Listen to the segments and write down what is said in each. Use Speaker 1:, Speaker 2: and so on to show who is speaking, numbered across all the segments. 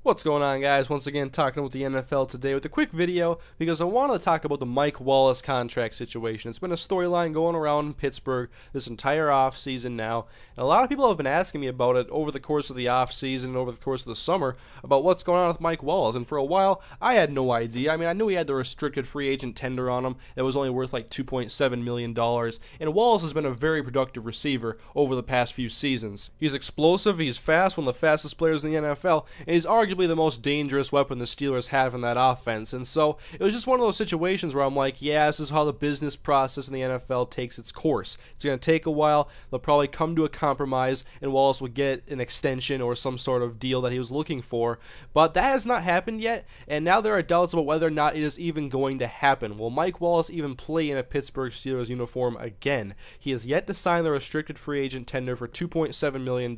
Speaker 1: What's going on, guys? Once again, talking about the NFL today with a quick video because I wanted to talk about the Mike Wallace contract situation. It's been a storyline going around in Pittsburgh this entire offseason now, and a lot of people have been asking me about it over the course of the offseason and over the course of the summer about what's going on with Mike Wallace. And for a while, I had no idea. I mean, I knew he had the restricted free agent tender on him that was only worth like $2.7 million, and Wallace has been a very productive receiver over the past few seasons. He's explosive, he's fast, one of the fastest players in the NFL, and he's arguably the most dangerous weapon the Steelers have in that offense. And so it was just one of those situations where I'm like, yeah, this is how the business process in the NFL takes its course. It's going to take a while. They'll probably come to a compromise, and Wallace will get an extension or some sort of deal that he was looking for. But that has not happened yet, and now there are doubts about whether or not it is even going to happen. Will Mike Wallace even play in a Pittsburgh Steelers uniform again? He has yet to sign the restricted free agent tender for $2.7 million.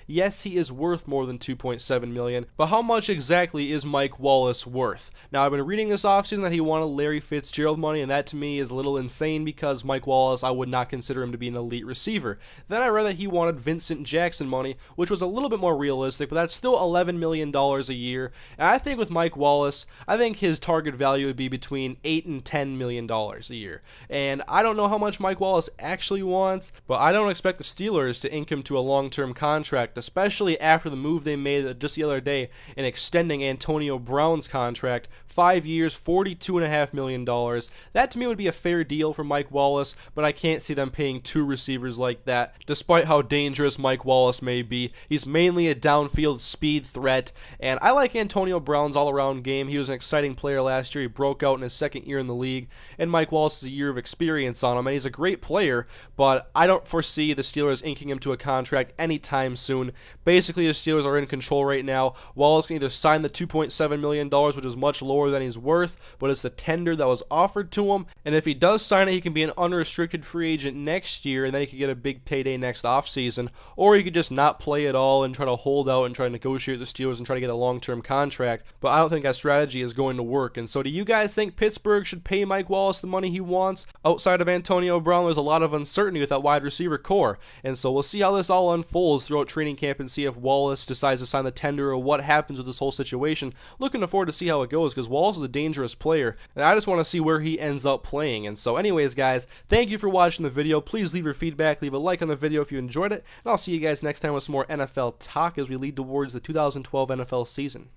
Speaker 1: Yes, he is worth more than $2.7 million, but how much exactly is Mike Wallace worth? Now, I've been reading this offseason that he wanted Larry Fitzgerald money, and that to me is a little insane because Mike Wallace, I would not consider him to be an elite receiver. Then I read that he wanted Vincent Jackson money, which was a little bit more realistic, but that's still $11 million a year. And I think with Mike Wallace, I think his target value would be between $8 and $10 million a year. And I don't know how much Mike Wallace actually wants, but I don't expect the Steelers to ink him to a long-term contract, especially after the move they made just the other day in extending Antonio Brown's contract, 5 years, $42.5 million. That to me would be a fair deal for Mike Wallace, but I can't see them paying two receivers like that, despite how dangerous Mike Wallace may be. He's mainly a downfield speed threat, and I like Antonio Brown's all-around game. He was an exciting player last year. He broke out in his second year in the league, and Mike Wallace has a year of experience on him, and he's a great player, but I don't foresee the Steelers inking him to a contract anytime soon. Basically, the Steelers are in control right now. Wallace can either sign the $2.7 million, which is much lower than he's worth, but it's the tender that was offered to him, and if he does sign it, he can be an unrestricted free agent next year, and then he could get a big payday next offseason, or he could just not play at all and try to hold out and try to negotiate with the Steelers and try to get a long-term contract, but I don't think that strategy is going to work. And so do you guys think Pittsburgh should pay Mike Wallace the money he wants? Outside of Antonio Brown, there's a lot of uncertainty with that wide receiver core, and so we'll see how this all unfolds throughout training camp and see if Wallace decides to sign the tender or what happens with this whole situation. Looking forward to see how it goes because Wallace is a dangerous player, and I just want to see where he ends up playing. And so anyways, guys, thank you for watching the video. Please leave your feedback, leave a like on the video if you enjoyed it, and I'll see you guys next time with some more NFL talk as we lead towards the 2012 NFL season.